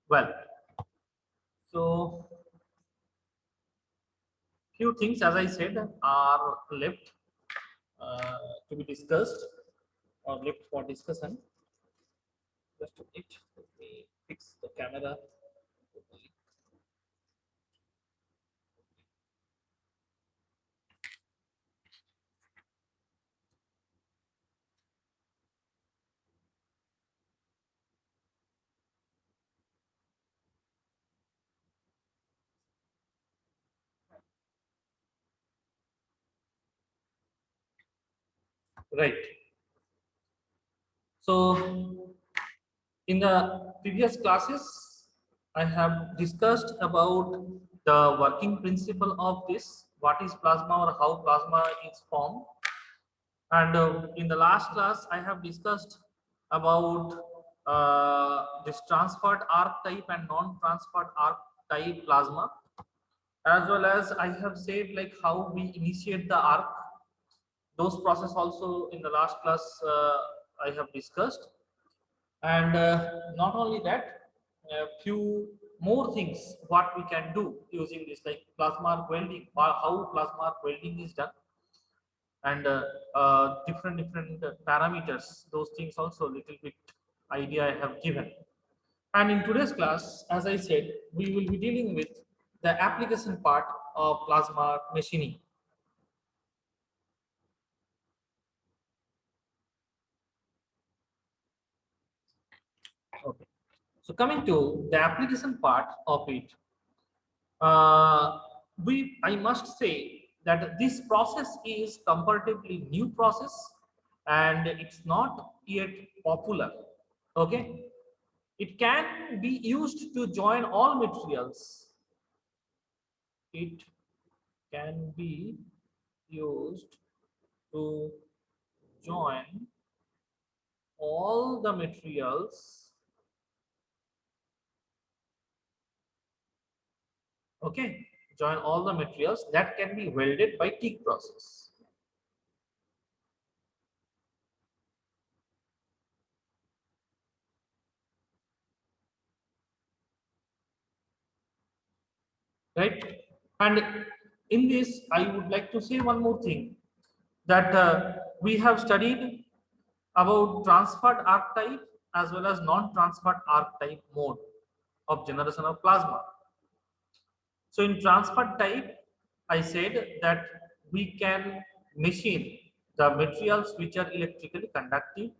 Well, so few things, as I said, are left to be discussed or left for discussion. Just a minute, let me fix the camera. Right. So, in the previous classes, I have discussed about the working principle of this, what is plasma or how plasma is formed. And in the last class, I have discussed about this transferred arc type and non-transferred arc type plasma, as well as I have said like how we initiate the arc. Those process also in the last class I have discussed. And not only that, a few more things what we can do using this, like plasma arc welding, or how plasma arc welding is done, and different parameters. Those things also little bit idea I have given. And in today's class, as I said, we will be dealing with the application part of plasma machining. Okay. So coming to the application part of it, I must say that this process is comparatively new process, and it's not yet popular. Okay, it can be used to join all materials. It can be used to join all the materials. Okay, join all the materials that can be welded by TIG process. Right? And in this, I would like to say one more thing, that we have studied about transferred arc type as well as non-transferred arc type mode of generation of plasma. So in transferred type, I said that we can machine the materials which are electrically conductive,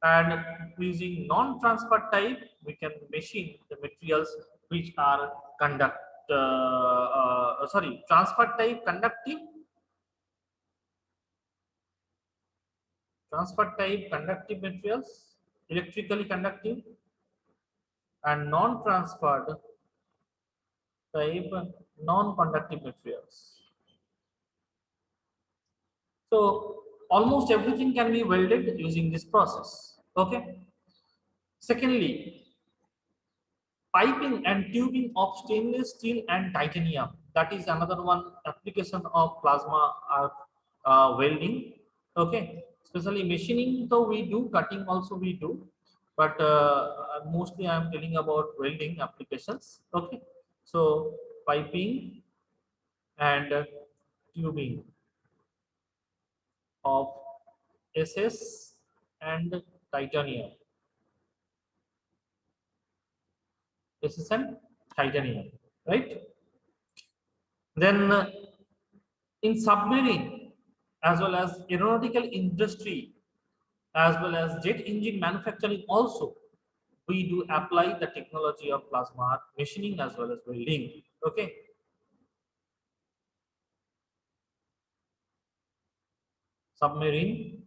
and using non-transfer type we can machine the materials which are transfer type conductive, materials electrically conductive, and non-transferred type non-conductive materials. So almost everything can be welded using this process. Okay. Secondly, piping and tubing of stainless steel and titanium. That is another one application of plasma arc welding. Okay, especially machining, though we do, cutting also we do, but mostly I am telling about welding applications. Okay, so piping and tubing of SS and titanium. SS and titanium, right? Then in submarine as well as aeronautical industry as well as jet engine manufacturing also, we do apply the technology of plasma machining as well as welding. Okay. Submarine,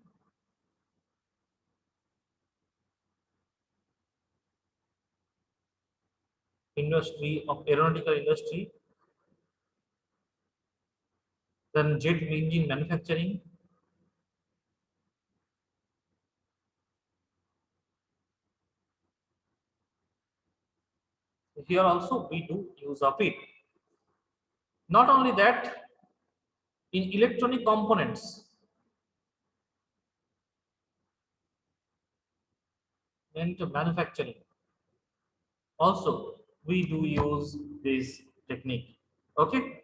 industry of aeronautical industry, then jet engine manufacturing. Here also we do use of it. Not only that, in electronic components into manufacturing also we do use this technique. Okay,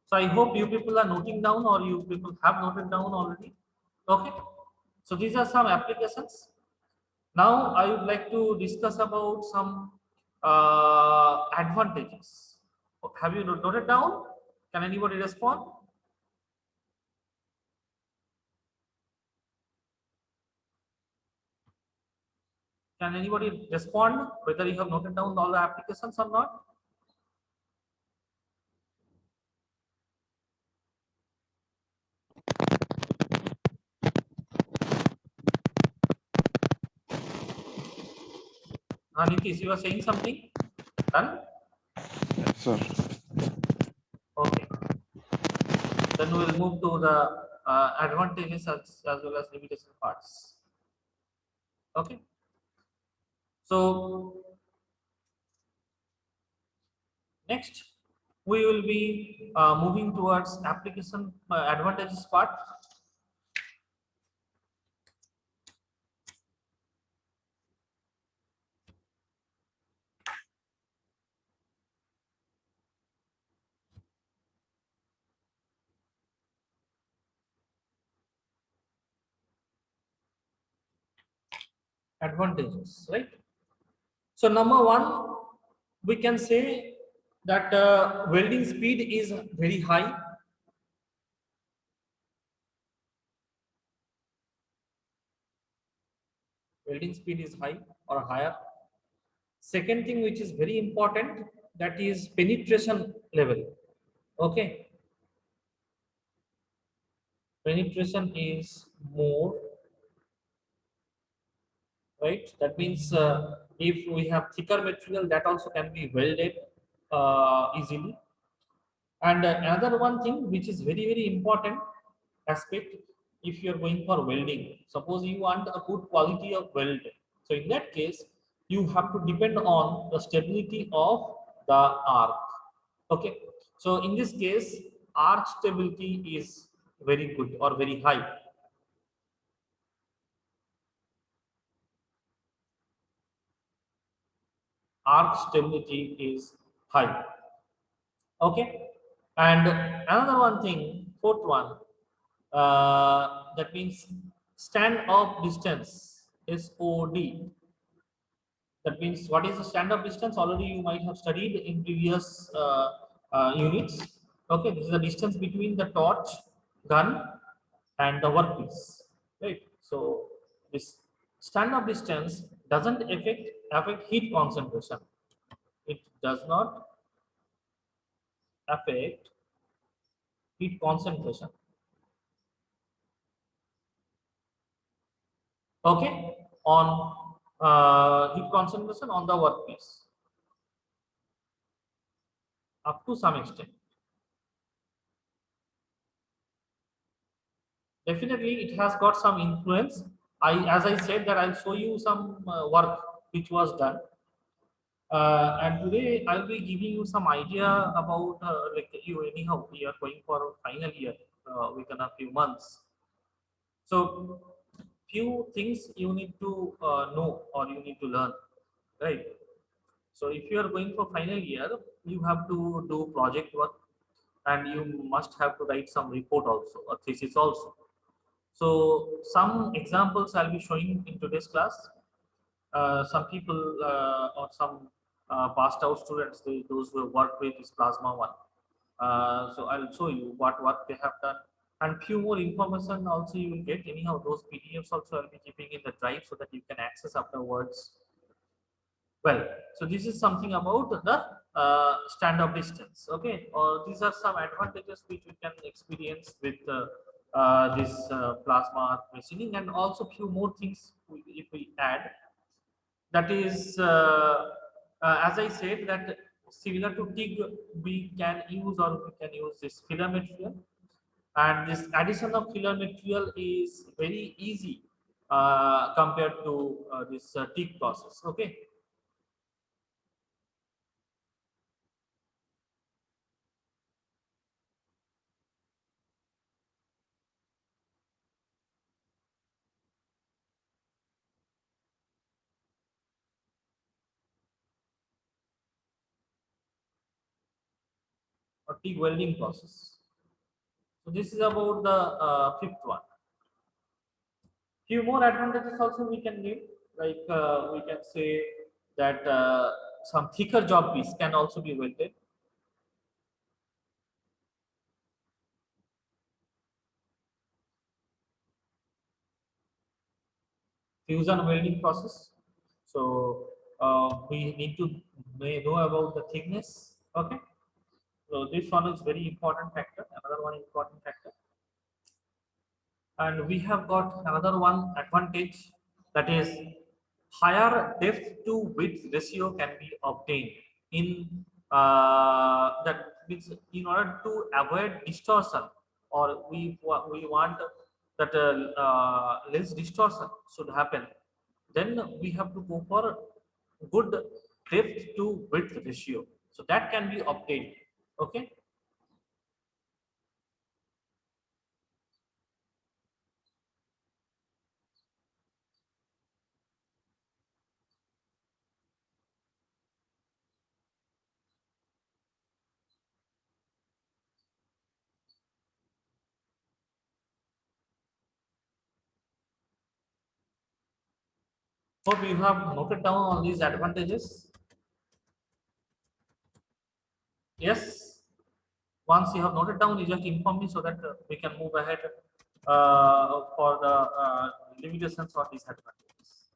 so I hope you people are noting down, or you people have noted down already. Okay, so these are some applications. Now I would like to discuss about some advantages. Have you noted down? Can anybody respond? Can anybody respond whether you have noted down all the applications or not? Nitish, you are saying something? Done? Yes, sir. Okay. Then we will move to the advantages as well as limitation parts. Okay. So next we will be moving towards application advantages part. Advantages, right? So number one, we can say that welding speed is very high. Welding speed is high or higher. Second thing which is very important, that is penetration level. Okay, penetration is more, right? That means if we have thicker material, that also can be welded easily. And another one thing which is very very important aspect, if you are going for welding, suppose you want a good quality of weld, so in that case you have to depend on the stability of the arc. Okay, so in this case arc stability is very good or very high. Arc stability is high. Okay, and another one thing, fourth one, that means stand off distance, SOD. That means what is the stand off distance? Already you might have studied in previous units. Okay, this is the distance between the torch, gun, and the workpiece. Right. So this stand off distance doesn't affect heat concentration. It does not affect heat concentration. Okay, on heat concentration on the workpiece up to some extent. Definitely it has got some influence. As I said, that I'll show you some work which was done, and today I'll be giving you some idea about like you anyhow we are going for final year within a few months. So few things you need to know or you need to learn, right? So if you are going for final year, you have to do project work, and you must have to write some report also, a thesis also. So some examples I'll be showing in today's class. Some people or some passed out students, those who have worked with this plasma one. So I'll show you what work they have done, and few more information also you will get. Anyhow, those PDFs also I'll be keeping in the drive so that you can access afterwards. Well, so this is something about the stand-up distance. Okay, or these are some advantages which we can experience with this plasma machining, and also few more things if we add. That is, as I said, that similar to TIG, we can use or we can use this filler material, and this addition of filler material is very easy compared to this TIG process. Okay. TIG welding process. So this is about the fifth one. Few more advantages also we can give, like we can say that some thicker job piece can also be welded. Fusion welding process. So we need to know about the thickness. Okay. So this one is very important factor. Another one important factor. And we have got another one advantage, that is higher depth to width ratio can be obtained in that means in order to avoid distortion, or we want that less distortion should happen, then we have to go for good depth to width ratio, so that can be obtained. Okay. Hope you have noted down all these advantages. Yes. Once you have noted down, you just inform me so that we can move ahead for the limitations or disadvantages.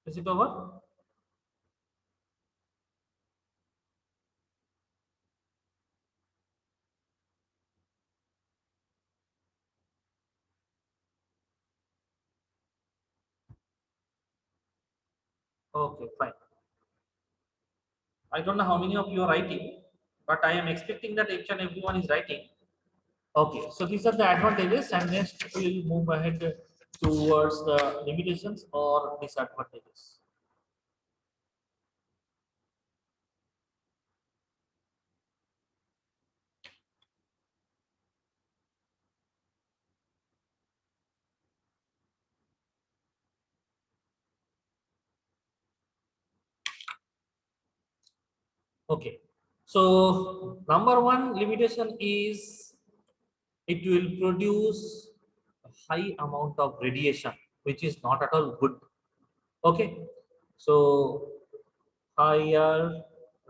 Is it over? Okay, fine. I don't know how many of you are writing, but I am expecting that each and everyone is writing. Okay, so these are the advantages, and next we'll move ahead towards the limitations or disadvantages. Okay, so number one limitation is it will produce a high amount of radiation, which is not at all good. Okay, so higher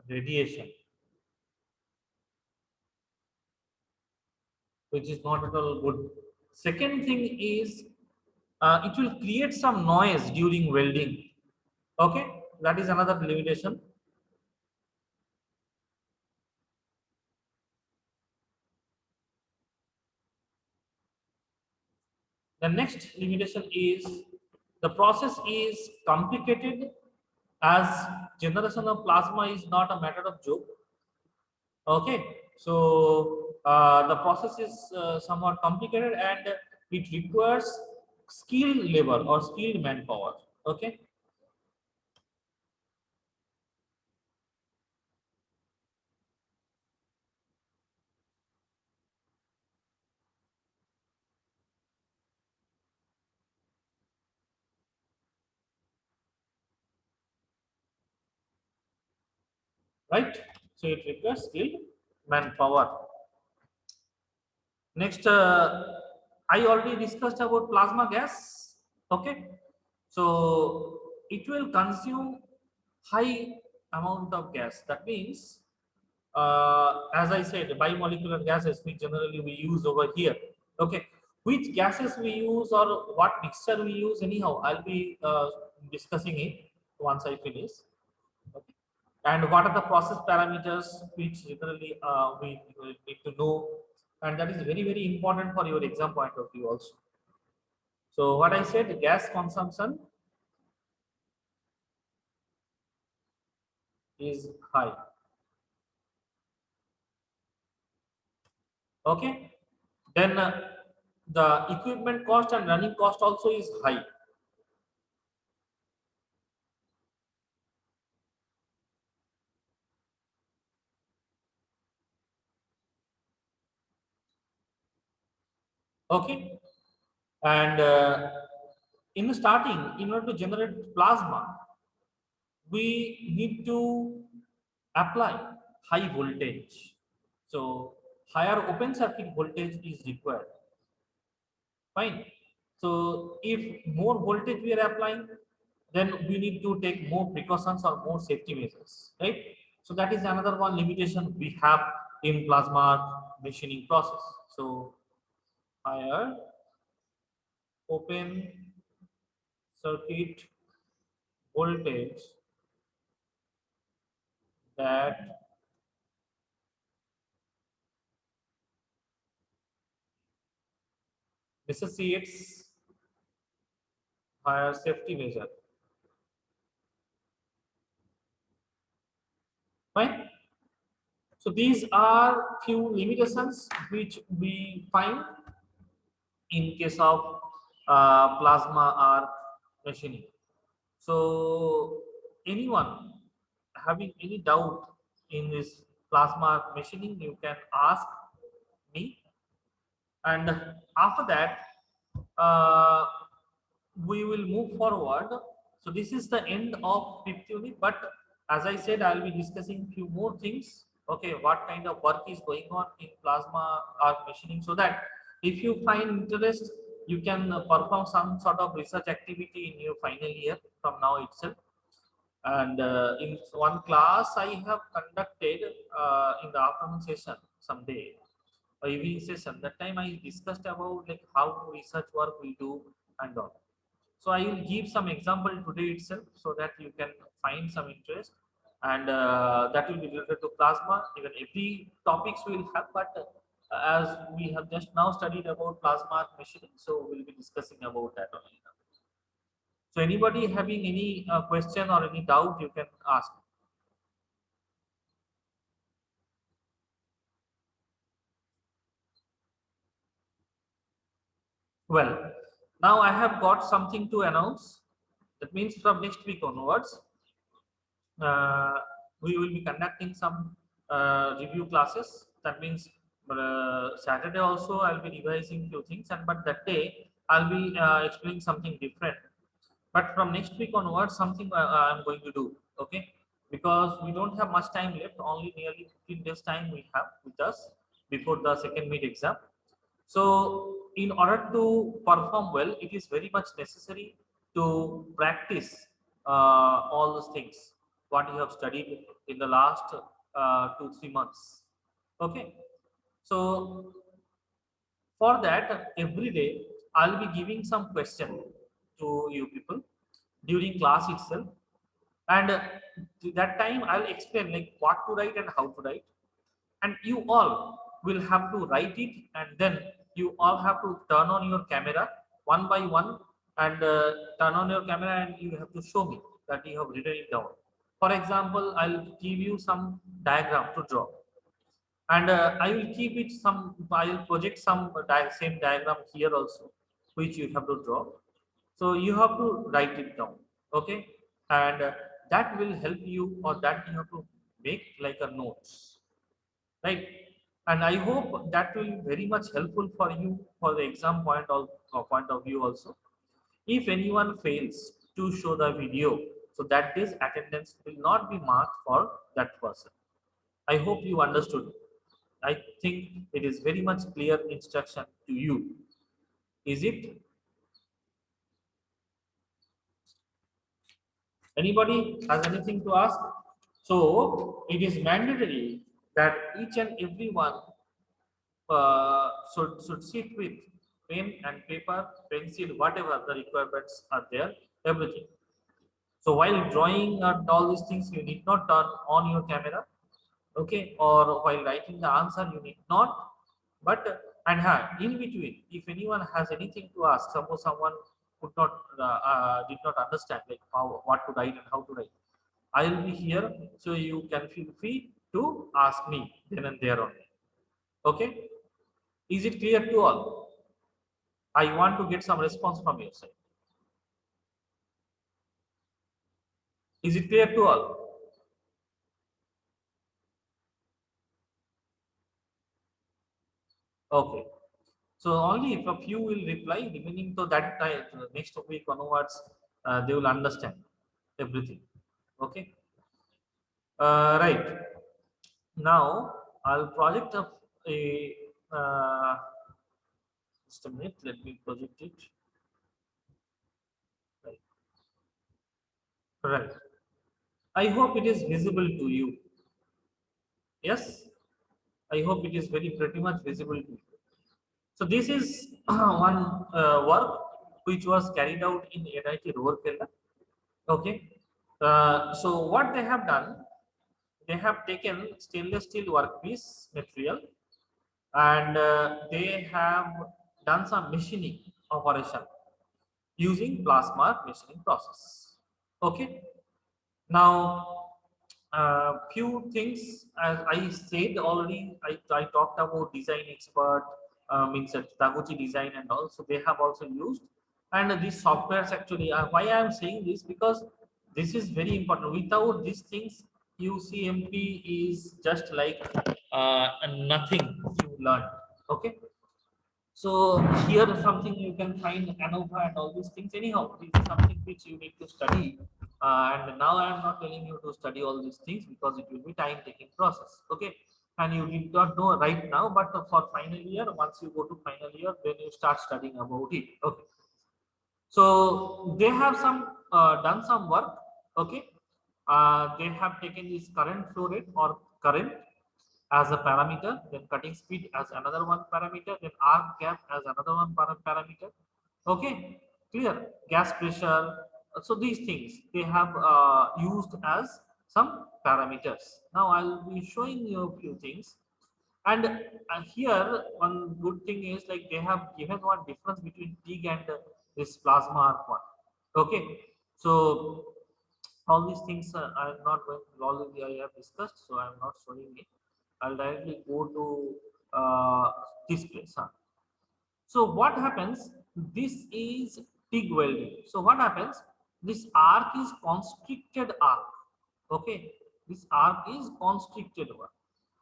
radiation, which is not at all good. Second thing is it will create some noise during welding. Okay, that is another limitation. The next limitation is the process is complicated, as generation of plasma is not a matter of joke. Okay, so the process is somewhat complicated and it requires skilled labor or skilled manpower. Okay, right? So it requires skilled manpower. Next, I already discussed about plasma gas. Okay, so it will consume high amount of gas. That means, as I said, bimolecular gases which generally we use over here. Okay, which gases we use or what mixture we use, anyhow, I'll be discussing it once I finish. Okay. And what are the process parameters which generally we need to know, and that is very very important for your exam point of view also. So what I said, gas consumption is high. Okay, then the equipment cost and running cost also is high. Okay, and in the starting, in order to generate plasma, we need to apply high voltage. So higher open circuit voltage is required. Fine. So if more voltage we are applying, then we need to take more precautions or more safety measures, right? So that is another one limitation we have in plasma machining process. So higher open circuit voltage that necessitates higher safety measure. Fine. So these are few limitations which we find in case of plasma or machining. So anyone having any doubt in this plasma machining, you can ask me. And after that, uh, we will move forward. So this is the end of fifth unit, but as I said, I'll be discussing few more things. Okay, what kind of work is going on in plasma or machining, so that if you find interest, you can perform some sort of research activity in your final year from now itself. And in one class I have conducted in the afternoon session someday, or evening session. That time I discussed about like how research work we do and all. So I will give some example today itself so that you can find some interest, and that will be related to plasma. Even every topics we will have, but as we have just now studied about plasma machining, so we'll be discussing about that only now. So anybody having any question or any doubt, you can ask. Well, now I have got something to announce. That means from next week onwards, uh, we will be conducting some review classes. That means Saturday also I'll be revising few things, and but that day I'll be explaining something different. But from next week onwards, something I'm going to do. Okay, because we don't have much time left. Only nearly 15 days time we have with us before the second mid exam. So, in order to perform well, it is very much necessary to practice all those things what you have studied in the last 2 3 months. Okay, so for that, every day I'll be giving some question to you people during class itself, and that time I'll explain like what to write and how to write, and you all will have to write it, and then you all have to turn on your camera one by one, and turn on your camera, and you have to show me that you have written it down. For example, I'll give you some diagram to draw, and I will keep it some, I will project some same diagram here also, which you have to draw. So you have to write it down. Okay, and that will help you, or that you have to make like a notes, right? And I hope that will very much helpful for you for the exam point of view also. If anyone fails to show the video, so that this attendance will not be marked for that person. I hope you understood. I think it is very much clear instruction to you. Is it? Anybody has anything to ask? So it is mandatory that each and everyone should sit with pen and paper, pencil, whatever the requirements are there, everything. So while drawing and all these things, you need not turn on your camera, okay? Or while writing the answer, you need not. But and in between, if anyone has anything to ask, suppose someone could not did not understand like how what to write and how to write, I will be here, so you can feel free to ask me then and there only. Okay, is it clear to all? I want to get some response from your side. Is it clear to all? Okay. So only if a few will reply, remaining to that time, next week onwards, they will understand everything. Okay. Right. Now I'll project up a. Just a minute. Let me project it. Right. Right. I hope it is visible to you. Yes. I hope it is very pretty much visible to you. So this is one work which was carried out in NIT Rourkela. Okay. So what they have done, they have taken stainless steel workpiece material and they have done some machining operation using plasma machining process. Okay. Now, few things as I said already. I talked about design expert, means Taguchi design, and also they have also used. And these softwares actually, why I am saying this, because this is very important. Without these things, UCMP is just like nothing you learn. Okay. So here is something you can find ANOVA and all these things. Anyhow, this is something which you need to study. And now I am not telling you to study all these things because it will be time-taking process. Okay, and you did not know right now, but for final year, once you go to final year, then you start studying about it. Okay, so they have some done some work. Okay, they have taken this current flow rate or current as a parameter, then cutting speed as another one parameter, then arc gap as another one parameter. Okay, clear. Gas pressure. So these things they have used as some parameters. Now I'll be showing you a few things. And here one good thing is like they have given one difference between TIG and this plasma arc one. Okay, so all these things I'm not going already I have discussed, so I'm not showing it. I'll directly go to this place. Huh? So what happens? This is TIG welding. So what happens? This arc is constricted arc. Okay, this arc is constricted one.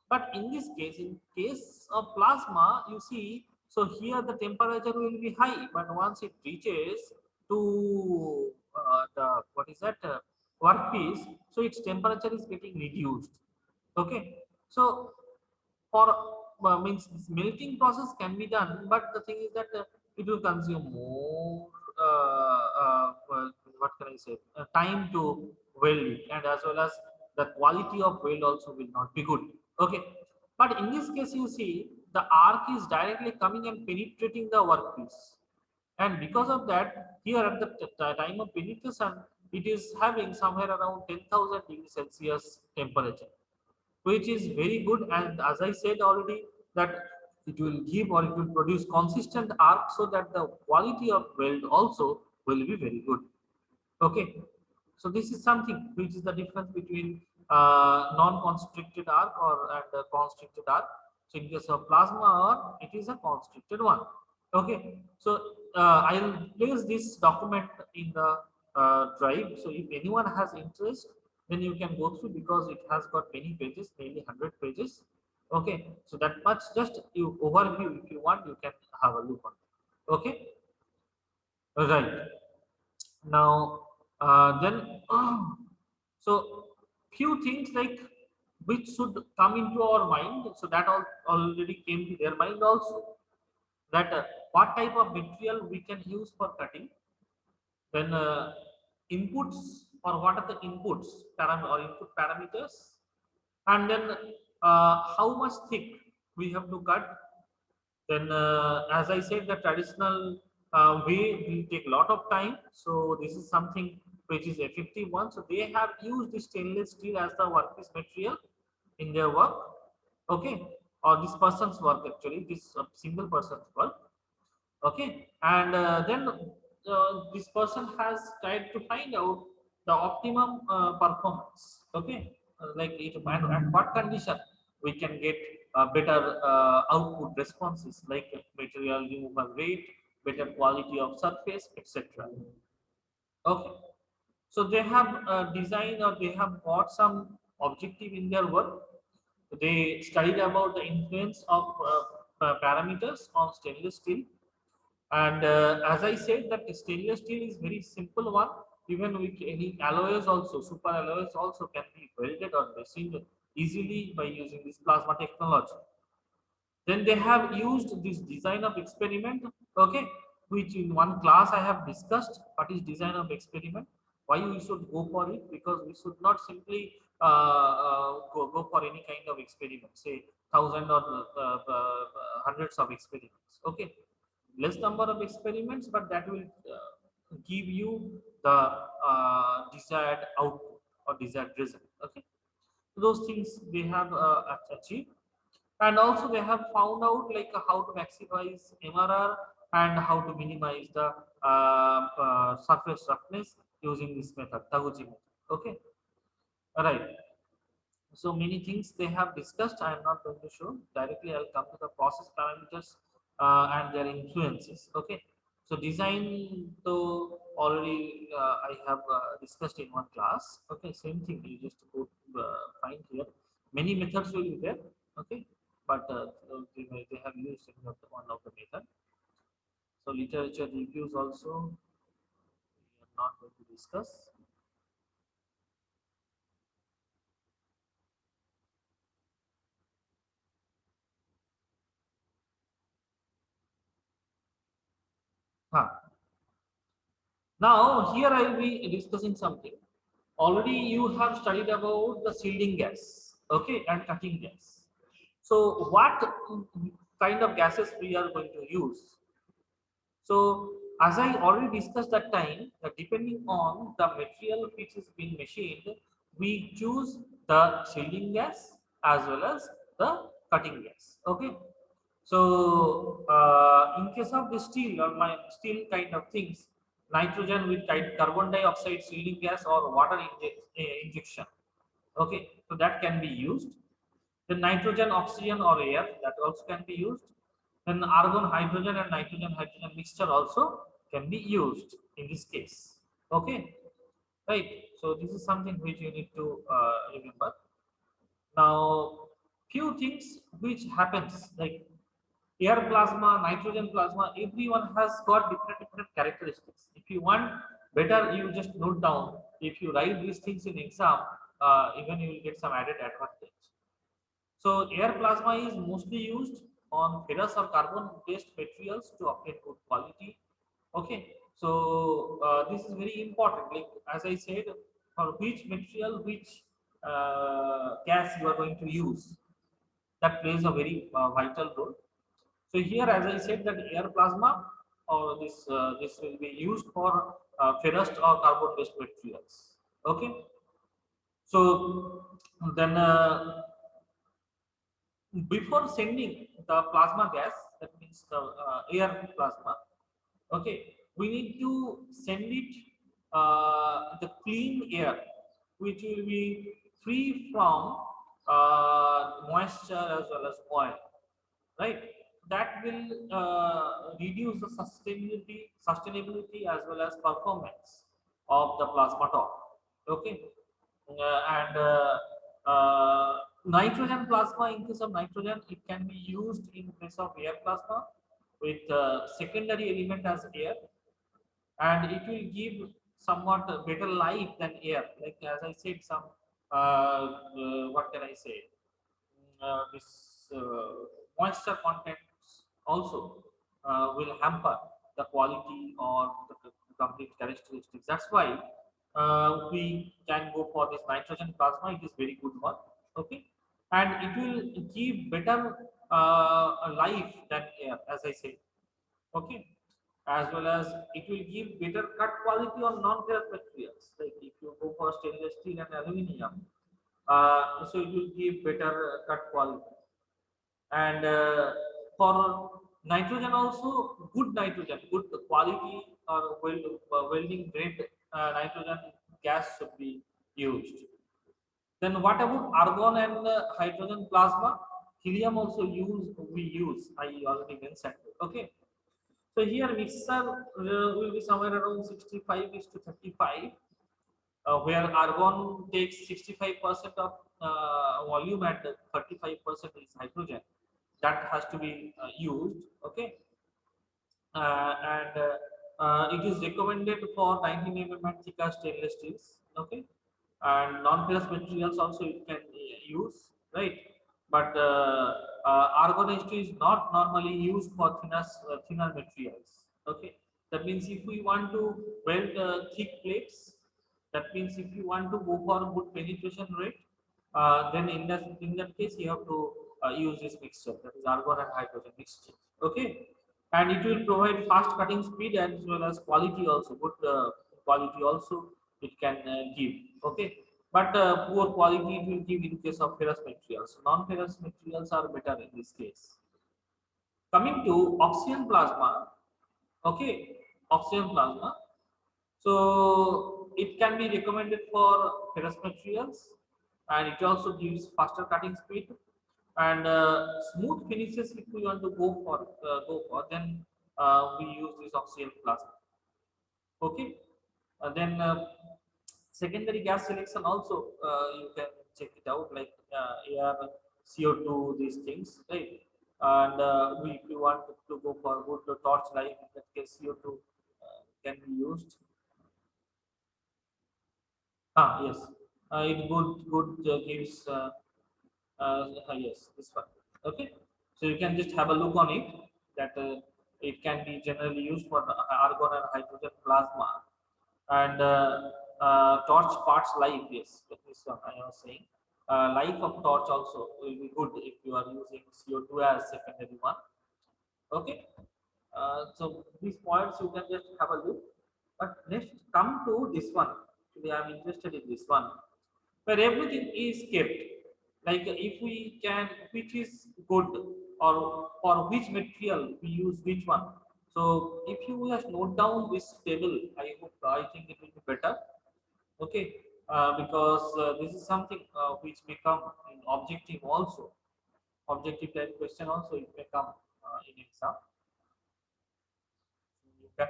But in this case, in case of plasma, you see, so here the temperature will be high, but once it reaches to the what is that workpiece, so its temperature is getting reduced. Okay, so for means this melting process can be done, but the thing is that it will consume more what can I say time to weld it, and as well as the quality of weld also will not be good. Okay, but in this case you see the arc is directly coming and penetrating the workpiece, and because of that here at the time of penetration it is having somewhere around 10,000 degrees Celsius temperature, which is very good. And as I said already, that it will give or it will produce consistent arc so that the quality of weld also will be very good. Okay, so this is something which is the difference between non-constricted arc or and constricted arc. So in case of plasma arc, it is a constricted one. Okay, so I'll place this document in the drive. So if anyone has interest, then you can go through because it has got many pages, nearly 100 pages. Okay, so that much just you overview. If you want, you can have a look on it. Okay, right. Now, then, so few things like which should come into our mind. So that all already came to their mind also. That what type of material we can use for cutting, then inputs or what are the inputs or input parameters, and then how much thick we have to cut. Then as I said, the traditional way will take a lot of time, so this is something which is effective one. So they have used the stainless steel as the workpiece material in their work. Okay, or this person's work, actually this single person's work. Okay, and then this person has tried to find out the optimum performance. Okay, like it and at what condition we can get better output responses, like material removal rate, better quality of surface, etc. Okay, so they have designed or they have got some objective in their work. They studied about the influence of parameters on stainless steel. And as I said, that stainless steel is very simple one. Even with any alloys also, super alloys also can be welded or machined easily by using this plasma technology. Then they have used this design of experiment, okay, which in one class I have discussed what is design of experiment, why we should go for it, because we should not simply go for any kind of experiment, say thousand or hundreds of experiments, okay, less number of experiments, but that will give you the desired output or desired result, okay. Those things they have achieved. And also they have found out like how to maximize MRR and how to minimize the surface roughness using this method, Taguchi method. Okay, all right. So many things they have discussed. I am not going to show directly. I'll come to the process parameters and their influences. Okay. So design, though already I have discussed in one class. Okay, same thing. You just go find here. Many methods will be there. Okay, but they have used in one of the method. So literature reviews also we are not going to discuss. Huh. Now here I will be discussing something. Already you have studied about the shielding gas, okay, and cutting gas. So what kind of gases we are going to use? So as I already discussed that time, that depending on the material which is being machined, we choose the shielding gas as well as the cutting gas. Okay. So in case of the steel or my steel kind of things, nitrogen with carbon dioxide shielding gas or water injection. Okay, so that can be used. Then nitrogen, oxygen or air, that also can be used. Then argon, hydrogen and nitrogen hydrogen mixture also can be used in this case. Okay, right. So this is something which you need to remember. Now, few things which happens like air plasma, nitrogen plasma, everyone has got different characteristics. If you want better, you just note down. If you write these things in exam, even you will get some added advantage. So air plasma is mostly used on ferrous or carbon-based materials to obtain good quality. Okay, so this is very important. Like as I said, for which material, which gas you are going to use, that plays a very vital role. So here, as I said, that air plasma or this will be used for ferrous or carbon-based materials. Okay, so then. Before sending the plasma gas, that means the air plasma, okay, we need to send it the clean air, which will be free from moisture as well as oil, right? That will reduce the sustainability as well as performance of the plasma top. Okay, and nitrogen plasma, in case of nitrogen, it can be used in place of air plasma with secondary element as air, and it will give somewhat better life than air. Like as I said, some what can I say? This moisture content also will hamper the quality or the complete characteristics. That's why we can go for this nitrogen plasma. It is very good one. Okay, and it will give better life than air, as I said. Okay, as well as it will give better cut quality on non-ferrous materials. Like if you go for stainless steel and aluminium, so it will give better cut quality. And for nitrogen also, good nitrogen, good quality or welding grade nitrogen gas should be used. Then what about argon and hydrogen plasma? Helium also we use. I already mentioned. Okay. So here mixture will be somewhere around 65 is to 35, where argon takes 65% of volume and 35% is hydrogen. that has to be used. Okay, and it is recommended for 90 mm and thicker stainless steels. Okay, and non-ferrous materials also it can use, right? But argon H2 is not normally used for thinner materials. Okay, that means if we want to weld thick plates, that means if you want to go for good penetration rate, then in that case you have to use this mixture, that is argon and hydrogen mixture. Okay, and it will provide fast cutting speed as well as quality also, good quality also it can give. Okay, but poor quality it will give in case of ferrous materials. Non-ferrous materials are better in this case. Coming to oxygen plasma. Okay, oxygen plasma. So it can be recommended for ferrous materials, and it also gives faster cutting speed and smooth finishes. If we want to go for, then we use this oxygen plasma. Okay, then secondary gas selection also you can check it out, like air, CO2, these things, right? And if you want to go for good torch light, in that case CO2 can be used. Yes. It good gives yes, this one. Okay. So you can just have a look on it, that it can be generally used for the argon and hydrogen plasma, and torch parts life. Yes, that is what I was saying. Life of torch also will be good if you are using CO2 as secondary one. Okay. So these points you can just have a look. But next, come to this one. Actually, I am interested in this one, where everything is kept. Like if we can, which is good, or for which material we use which one. So if you just note down this table, I think it will be better. Okay, because this is something which may come in objective also. Objective type question also it may come in exam. You can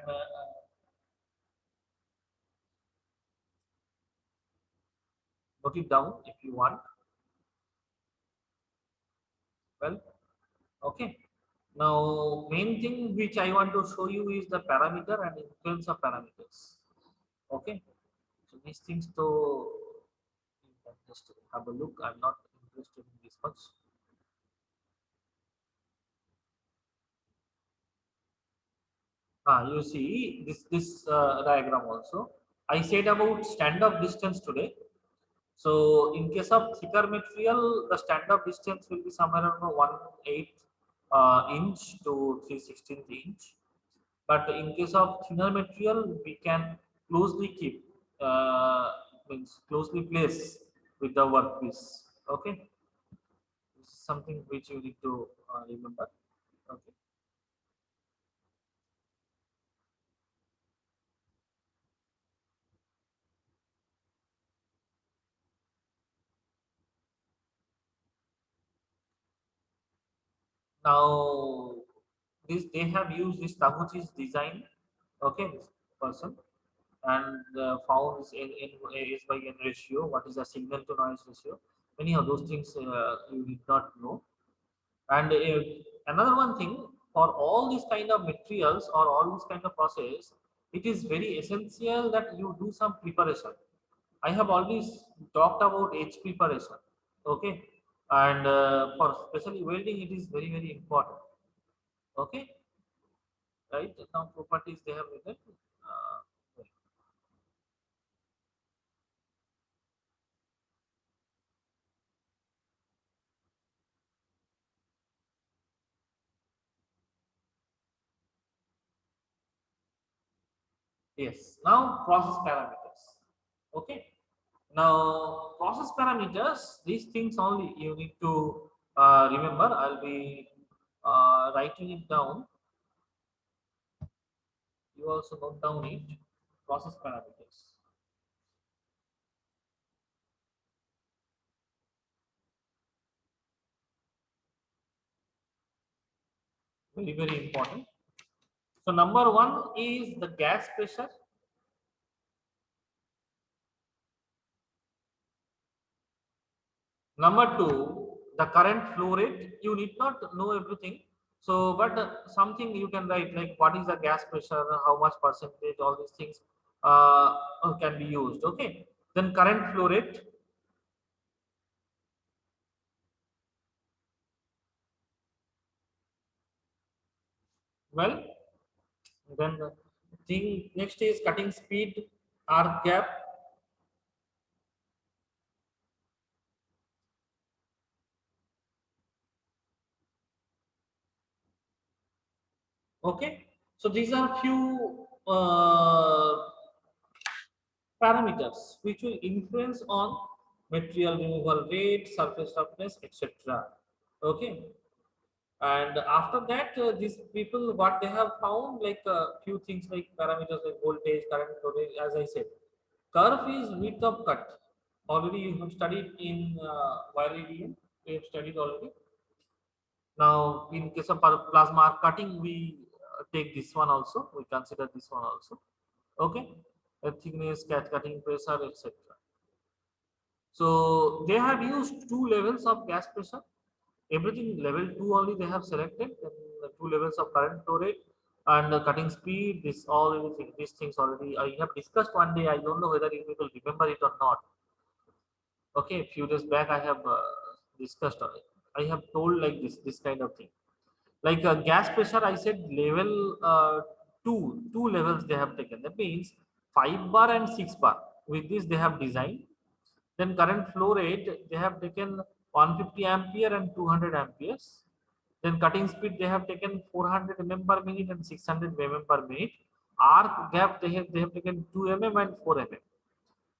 note it down if you want. Well, okay. Now, main thing which I want to show you is the parameter and influence of parameters. Okay. So these things, though, you can just have a look. I'm not interested in this much. You see this diagram also. I said about stand-up distance today. So in case of thicker material, the stand-up distance will be somewhere around 1/8 inch to 3/16 inch. But in case of thinner material, we can closely keep, means closely place with the workpiece. Okay, this is something which you need to remember. Okay. Now, this they have used this Taguchi's design. Okay, this person, and found is by n ratio. What is the signal to noise ratio? Many of those things you did not know. And another one thing, for all these kind of materials or all this kind of process, it is very essential that you do some preparation. I have always talked about H preparation. Okay, and for especially welding, it is very important. Okay, right? Now properties they have written. Uh, yes. Now process parameters. Okay. Now, process parameters, these things only you need to remember. I'll be writing it down. You also note down it. Process parameters. Very important. So, number one is the gas pressure. Number two the current flow rate. You need not know everything. So, but something you can write like what is the gas pressure, how much percentage, all these things can be used. Okay. Then current flow rate. Well, then the thing next is cutting speed, arc gap. Okay. So these are few parameters which will influence on material removal rate, surface toughness, etc. Okay. And after that, these people what they have found like a few things like parameters like voltage, current, voltage. As I said, curve is width of cut. Already you have studied in wire radiant. We have studied already. Now, in case of plasma cutting, we take this one also. We consider this one also. Okay, thickness, cutting pressure, etc. So they have used two levels of gas pressure. Everything level two only they have selected. Then the two levels of current flow rate and cutting speed. This all everything. These things already I have discussed one day. I don't know whether you people remember it or not. Okay, a few days back I have discussed. I have told like this kind of thing. Like gas pressure, I said level two levels they have taken. That means 5 bar and 6 bar. With this they have designed. Then current flow rate they have taken 150 ampere and 200 amperes. Then cutting speed they have taken 400 mm per minute and 600 mm per minute. Arc gap they have taken 2 mm and 4 mm.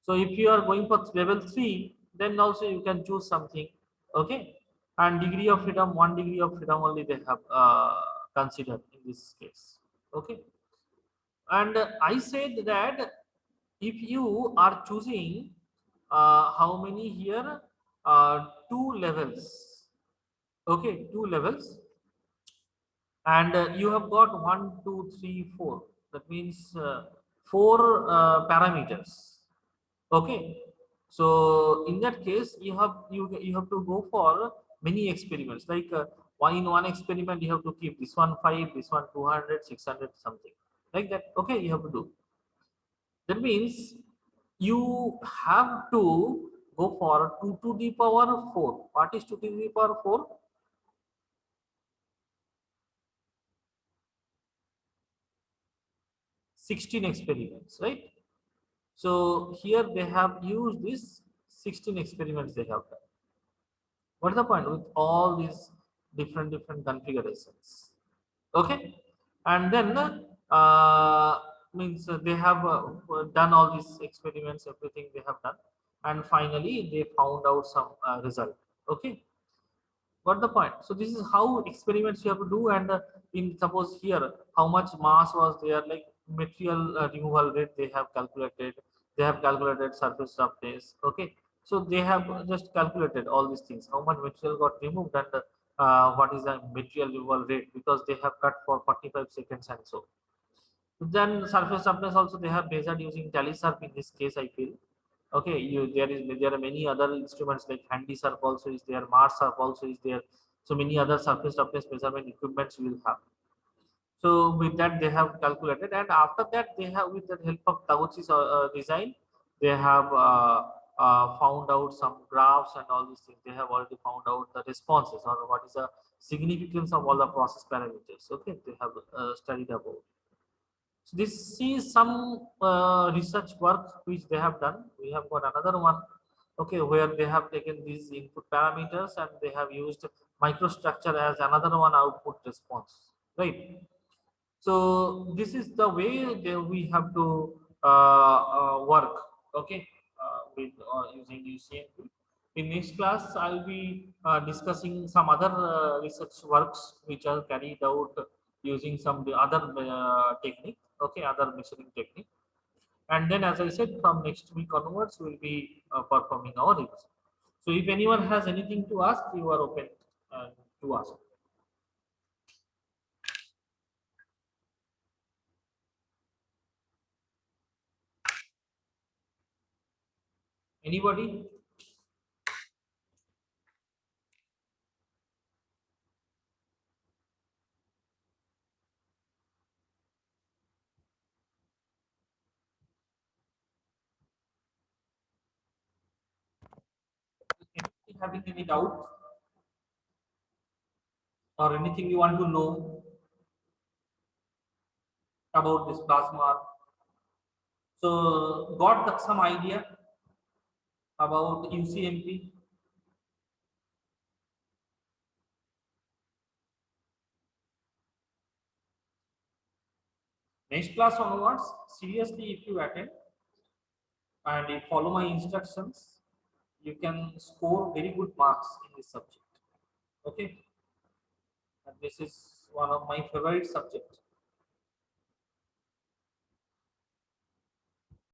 So if you are going for level 3, then also you can choose something. Okay. And degree of freedom, 1 degree of freedom only they have considered in this case. Okay. And I said that if you are choosing how many here, two levels. Okay, two levels. And you have got 1, 2, 3, 4. That means four parameters. Okay, so in that case, you have to go for many experiments. Like one in one experiment, you have to keep this one 5, this one 200, 600, something like that. Okay, you have to do. That means you have to go for 2 to the power 4. What is 2 to the power 4? 16 experiments, right? So here they have used this 16 experiments they have done. What is the point with all these different configurations? Okay, and then means they have done all these experiments, everything they have done, and finally they found out some result. Okay, what the point? So this is how experiments you have to do, and in suppose here how much mass was there, like material removal rate they have calculated, they have calculated surface roughness. Okay, so they have just calculated all these things, how much material got removed, and what is the material removal rate, because they have cut for 45 seconds and so. Then surface roughness also they have measured using TALISURF in this case, I feel. Okay, there are many other instruments like HandySurf also is there, MarsSurf also is there. So many other surface roughness measurement equipments you will have. So with that they have calculated, and after that they have with the help of Taguchi's design, they have found out some graphs and all these things. They have already found out the responses or what is the significance of all the process parameters. Okay, they have studied about. So this is some research work which they have done. We have got another one, okay, where they have taken these input parameters and they have used microstructure as another one output response, right? So this is the way we have to work, okay, with using UCMP. In next class, I'll be discussing some other research works which are carried out using some the other technique, okay, other measuring technique. And then, as I said, from next week onwards, we'll be performing our revision. So, if anyone has anything to ask, you are open to ask. Anybody? having any doubt or anything you want to know about this plasma? So got some idea about UCMP? Next class onwards, seriously, if you attend and you follow my instructions, you can score very good marks in this subject. Okay, and this is one of my favorite subjects.